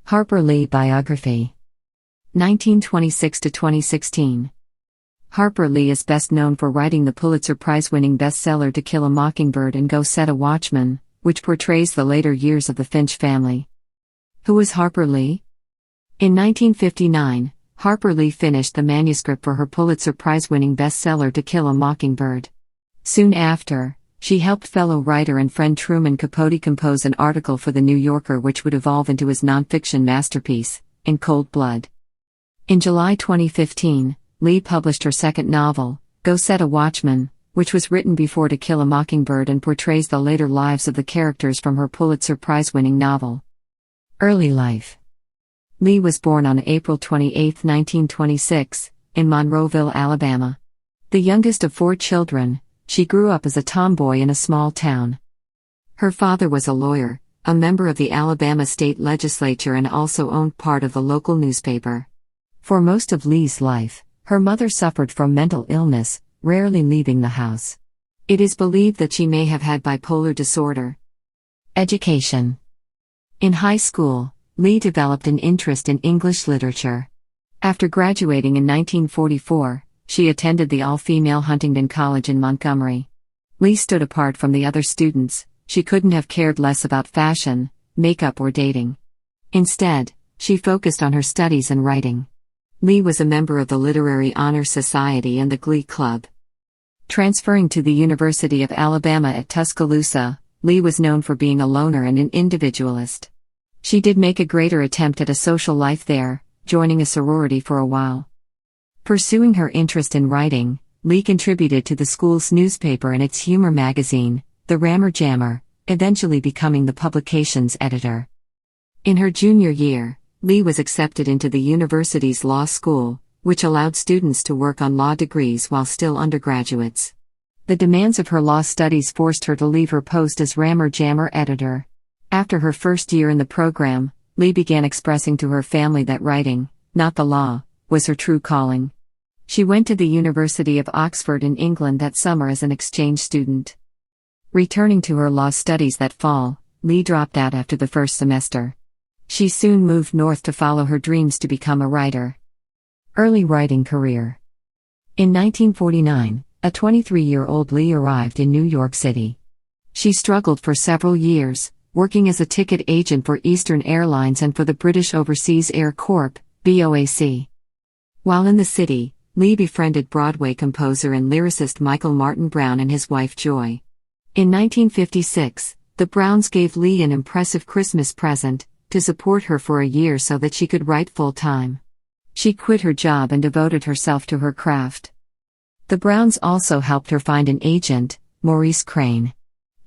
Harper Lee Biography 1926–2016. Harper Lee is best known for writing the Pulitzer Prize-winning bestseller To Kill a Mockingbird and Go Set a Watchman, which portrays the later years of the Finch family. Who was Harper Lee? In 1959, Harper Lee finished the manuscript for her Pulitzer Prize-winning bestseller To Kill a Mockingbird. Soon after, she helped fellow writer and friend Truman Capote compose an article for The New Yorker which would evolve into his nonfiction masterpiece, In Cold Blood. In July 2015, Lee published her second novel, Go Set a Watchman, which was written before To Kill a Mockingbird and portrays the later lives of the characters from her Pulitzer Prize-winning novel. Early life. Lee was born on April 28, 1926, in Monroeville, Alabama. The youngest of 4 children, she grew up as a tomboy in a small town. Her father was a lawyer, a member of the Alabama state legislature, and also owned part of the local newspaper. For most of Lee's life, her mother suffered from mental illness, rarely leaving the house. It is believed that she may have had bipolar disorder. Education. In high school, Lee developed an interest in English literature. After graduating in 1944, she attended the all-female Huntingdon College in Montgomery. Lee stood apart from the other students. She couldn't have cared less about fashion, makeup, or dating. Instead, she focused on her studies and writing. Lee was a member of the Literary Honor Society and the Glee Club. Transferring to the University of Alabama at Tuscaloosa, Lee was known for being a loner and an individualist. She did make a greater attempt at a social life there, joining a sorority for a while. Pursuing her interest in writing, Lee contributed to the school's newspaper and its humor magazine, The Rammer Jammer, eventually becoming the publication's editor. In her junior year, Lee was accepted into the university's law school, which allowed students to work on law degrees while still undergraduates. The demands of her law studies forced her to leave her post as Rammer Jammer editor. After her first year in the program, Lee began expressing to her family that writing, not the law, was her true calling. She went to the University of Oxford in England that summer as an exchange student. Returning to her law studies that fall, Lee dropped out after the first semester. She soon moved north to follow her dreams to become a writer. Early writing career. In 1949, a 23-year-old Lee arrived in New York City. She struggled for several years, working as a ticket agent for Eastern Airlines and for the British Overseas Air Corp, BOAC. While in the city, Lee befriended Broadway composer and lyricist Michael Martin Brown and his wife Joy. In 1956, the Browns gave Lee an impressive Christmas present, to support her for a year so that she could write full-time. She quit her job and devoted herself to her craft. The Browns also helped her find an agent, Maurice Crane.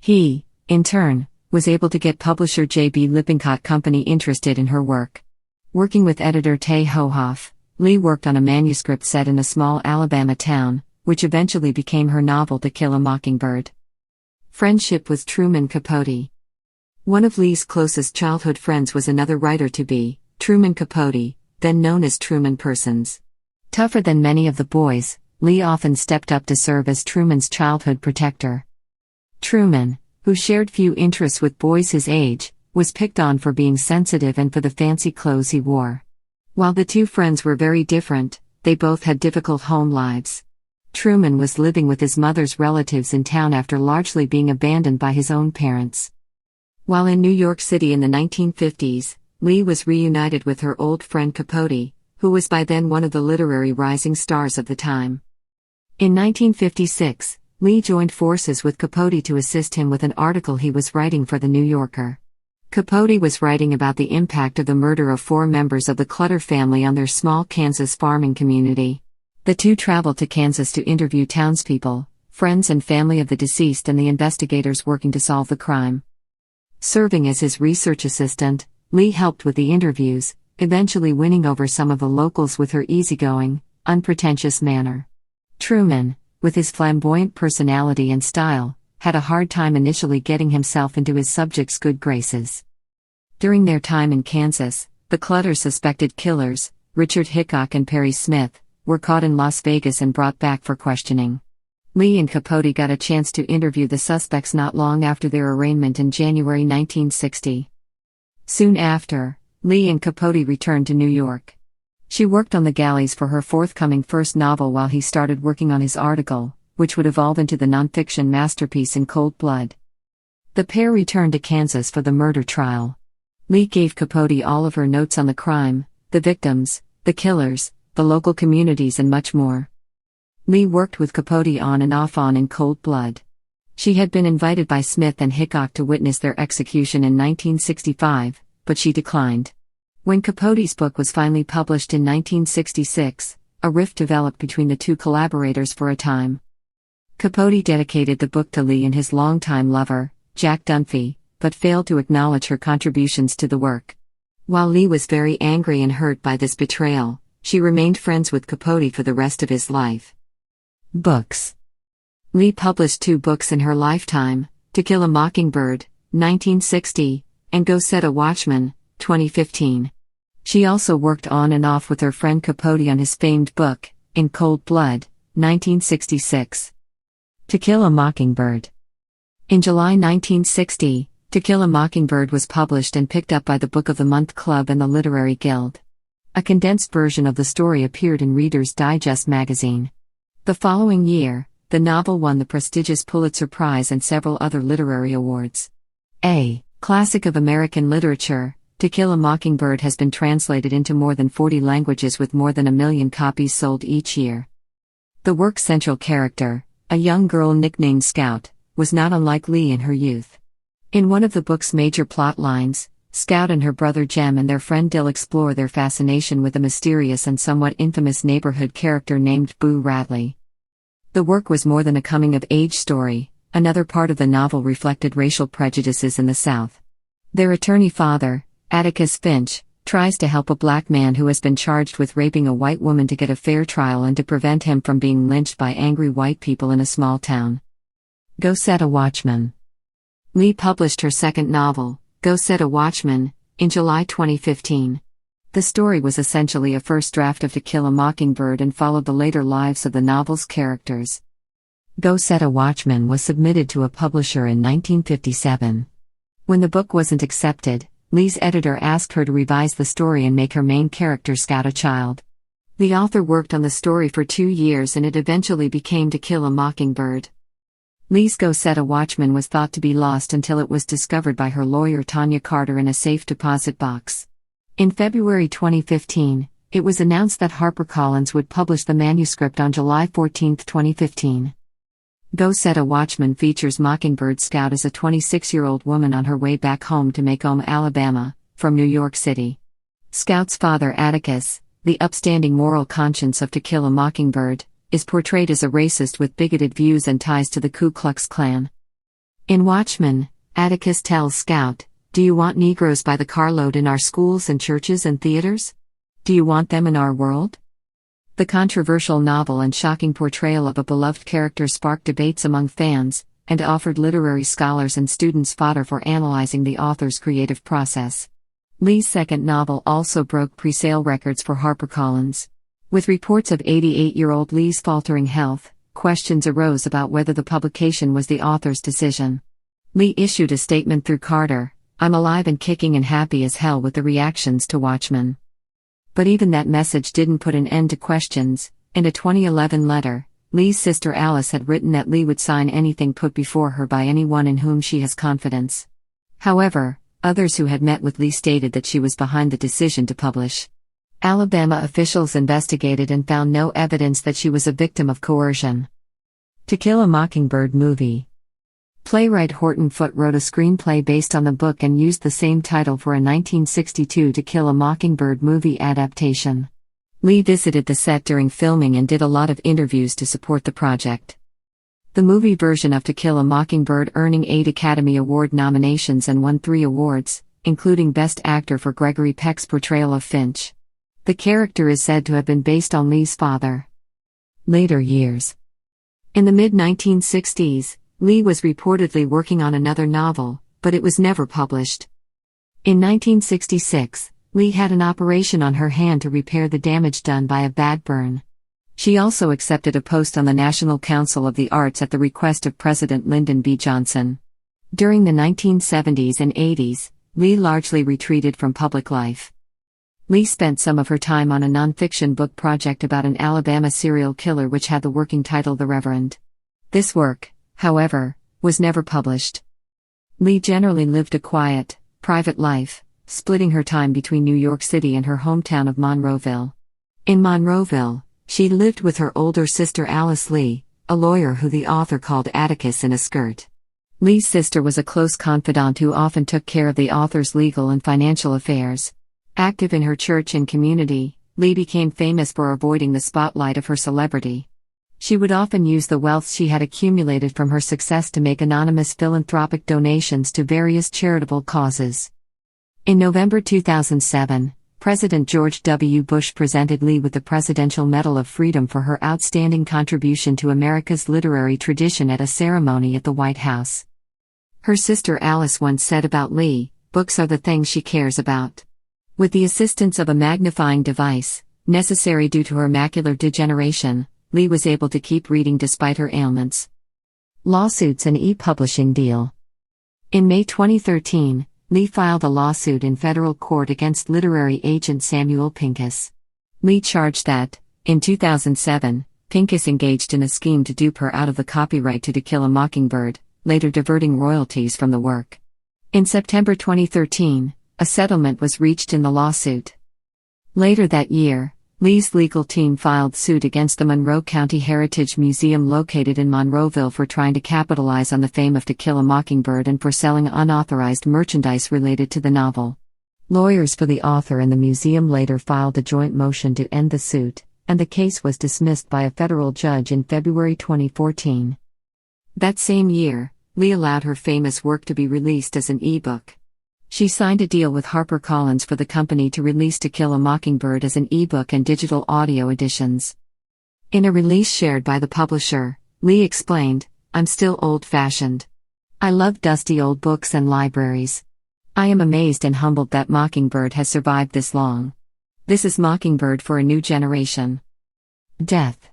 He, in turn, was able to get publisher J.B. Lippincott Company interested in her work. Working with editor Tay Hohoff, Lee worked on a manuscript set in a small Alabama town, which eventually became her novel To Kill a Mockingbird. Friendship with Truman Capote. One of Lee's closest childhood friends was another writer-to-be, Truman Capote, then known as Truman Persons. Tougher than many of the boys, Lee often stepped up to serve as Truman's childhood protector. Truman, who shared few interests with boys his age, was picked on for being sensitive and for the fancy clothes he wore. While the two friends were very different, they both had difficult home lives. Truman was living with his mother's relatives in town after largely being abandoned by his own parents. While in New York City in the 1950s, Lee was reunited with her old friend Capote, who was by then one of the literary rising stars of the time. In 1956, Lee joined forces with Capote to assist him with an article he was writing for The New Yorker. Capote was writing about the impact of the murder of 4 members of the Clutter family on their small Kansas farming community. The two traveled to Kansas to interview townspeople, friends and family of the deceased and the investigators working to solve the crime. Serving as his research assistant, Lee helped with the interviews, eventually winning over some of the locals with her easygoing, unpretentious manner. Truman, with his flamboyant personality and style, had a hard time initially getting himself into his subjects' good graces. During their time in Kansas, the Clutter suspected killers, Richard Hickok and Perry Smith, were caught in Las Vegas and brought back for questioning. Lee and Capote got a chance to interview the suspects not long after their arraignment in January 1960. Soon after, Lee and Capote returned to New York. She worked on the galleys for her forthcoming first novel while he started working on his article, which would evolve into the nonfiction masterpiece In Cold Blood. The pair returned to Kansas for the murder trial. Lee gave Capote all of her notes on the crime, the victims, the killers, the local communities, and much more. Lee worked with Capote on and off on In Cold Blood. She had been invited by Smith and Hickok to witness their execution in 1965, but she declined. When Capote's book was finally published in 1966, a rift developed between the two collaborators for a time. Capote dedicated the book to Lee and his longtime lover, Jack Dunphy, but failed to acknowledge her contributions to the work. While Lee was very angry and hurt by this betrayal, she remained friends with Capote for the rest of his life. Books. Lee published 2 books in her lifetime, To Kill a Mockingbird, 1960, and Go Set a Watchman, 2015. She also worked on and off with her friend Capote on his famed book, In Cold Blood, 1966. To Kill a Mockingbird. In July 1960, To Kill a Mockingbird was published and picked up by the Book of the Month Club and the Literary Guild. A condensed version of the story appeared in Reader's Digest magazine. The following year, the novel won the prestigious Pulitzer Prize and several other literary awards. A classic of American literature, To Kill a Mockingbird has been translated into more than 40 languages with more than 1 million copies sold each year. The work's central character, a young girl nicknamed Scout, was not unlike Lee in her youth. In one of the book's major plot lines, Scout and her brother Jem and their friend Dill explore their fascination with a mysterious and somewhat infamous neighborhood character named Boo Radley. The work was more than a coming-of-age story. Another part of the novel reflected racial prejudices in the South. Their attorney father, Atticus Finch, tries to help a black man who has been charged with raping a white woman to get a fair trial and to prevent him from being lynched by angry white people in a small town. Go Set a Watchman. Lee published her second novel, Go Set a Watchman, in July 2015. The story was essentially a first draft of To Kill a Mockingbird and followed the later lives of the novel's characters. Go Set a Watchman was submitted to a publisher in 1957. When the book wasn't accepted, Lee's editor asked her to revise the story and make her main character Scout a child. The author worked on the story for 2 years and it eventually became To Kill a Mockingbird. Lee's Go Set a Watchman was thought to be lost until it was discovered by her lawyer Tanya Carter in a safe deposit box. In February 2015, it was announced that HarperCollins would publish the manuscript on July 14, 2015. Go Set a Watchman features Mockingbird Scout as a 26-year-old woman on her way back home to Macomb, Alabama, from New York City. Scout's father Atticus, the upstanding moral conscience of To Kill a Mockingbird, is portrayed as a racist with bigoted views and ties to the Ku Klux Klan. In Watchmen, Atticus tells Scout, "Do you want Negroes by the carload in our schools and churches and theaters? Do you want them in our world?" The controversial novel and shocking portrayal of a beloved character sparked debates among fans, and offered literary scholars and students fodder for analyzing the author's creative process. Lee's second novel also broke pre-sale records for HarperCollins. With reports of 88-year-old Lee's faltering health, questions arose about whether the publication was the author's decision. Lee issued a statement through Carter, "I'm alive and kicking and happy as hell with the reactions to Watchmen." But even that message didn't put an end to questions. In a 2011 letter, Lee's sister Alice had written that Lee would sign anything put before her by anyone in whom she has confidence. However, others who had met with Lee stated that she was behind the decision to publish. Alabama officials investigated and found no evidence that she was a victim of coercion. To Kill a Mockingbird movie. Playwright Horton Foote wrote a screenplay based on the book and used the same title for a 1962 To Kill a Mockingbird movie adaptation. Lee visited the set during filming and did a lot of interviews to support the project. The movie version of To Kill a Mockingbird earning 8 Academy Award nominations and won 3 awards, including Best Actor for Gregory Peck's portrayal of Finch. The character is said to have been based on Lee's father. Later years. In the mid-1960s, Lee was reportedly working on another novel, but it was never published. In 1966, Lee had an operation on her hand to repair the damage done by a bad burn. She also accepted a post on the National Council of the Arts at the request of President Lyndon B. Johnson. During the 1970s and 80s, Lee largely retreated from public life. Lee spent some of her time on a nonfiction book project about an Alabama serial killer which had the working title The Reverend. This work, however, was never published. Lee generally lived a quiet, private life, splitting her time between New York City and her hometown of Monroeville. In Monroeville, she lived with her older sister Alice Lee, a lawyer who the author called Atticus in a skirt. Lee's sister was a close confidant who often took care of the author's legal and financial affairs. Active in her church and community, Lee became famous for avoiding the spotlight of her celebrity. She would often use the wealth she had accumulated from her success to make anonymous philanthropic donations to various charitable causes. In November 2007, President George W. Bush presented Lee with the Presidential Medal of Freedom for her outstanding contribution to America's literary tradition at a ceremony at the White House. Her sister Alice once said about Lee, "Books are the thing she cares about." With the assistance of a magnifying device, necessary due to her macular degeneration, Lee was able to keep reading despite her ailments. Lawsuits and e-publishing deal. In May 2013, Lee filed a lawsuit in federal court against literary agent Samuel Pincus. Lee charged that, in 2007, Pincus engaged in a scheme to dupe her out of the copyright to Kill a Mockingbird, later diverting royalties from the work. In September 2013, a settlement was reached in the lawsuit. Later that year, Lee's legal team filed suit against the Monroe County Heritage Museum located in Monroeville for trying to capitalize on the fame of To Kill a Mockingbird and for selling unauthorized merchandise related to the novel. Lawyers for the author and the museum later filed a joint motion to end the suit, and the case was dismissed by a federal judge in February 2014. That same year, Lee allowed her famous work to be released as an e-book. She signed a deal with HarperCollins for the company to release To Kill a Mockingbird as an e-book and digital audio editions. In a release shared by the publisher, Lee explained, "I'm still old-fashioned. I love dusty old books and libraries. I am amazed and humbled that Mockingbird has survived this long. This is Mockingbird for a new generation." Death.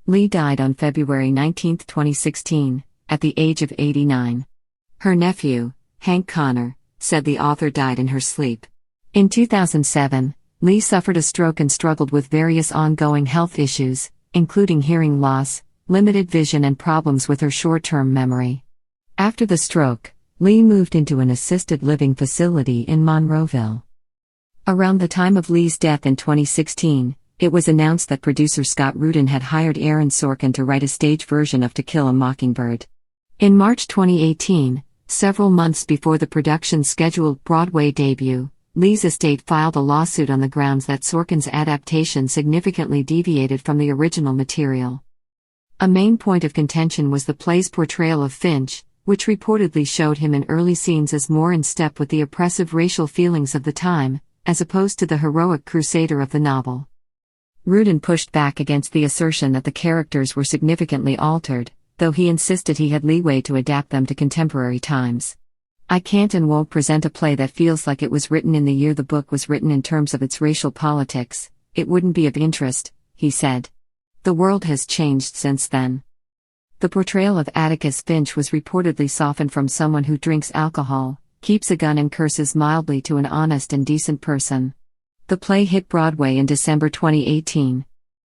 Lee died on February 19, 2016, at the age of 89. Her nephew, Hank Connor, said the author died in her sleep. In 2007, Lee suffered a stroke and struggled with various ongoing health issues, including hearing loss, limited vision and problems with her short-term memory. After the stroke, Lee moved into an assisted living facility in Monroeville. Around the time of Lee's death in 2016, it was announced that producer Scott Rudin had hired Aaron Sorkin to write a stage version of To Kill a Mockingbird. In March 2018, several months before the production's scheduled Broadway debut, Lee's estate filed a lawsuit on the grounds that Sorkin's adaptation significantly deviated from the original material. A main point of contention was the play's portrayal of Finch, which reportedly showed him in early scenes as more in step with the oppressive racial feelings of the time, as opposed to the heroic crusader of the novel. Rudin pushed back against the assertion that the characters were significantly altered, though he insisted he had leeway to adapt them to contemporary times. "I can't and won't present a play that feels like it was written in the year the book was written in terms of its racial politics. It wouldn't be of interest," he said. The world has changed since then. The portrayal of Atticus Finch was reportedly softened from someone who drinks alcohol, keeps a gun and curses mildly to an honest and decent person. The play hit Broadway in December 2018,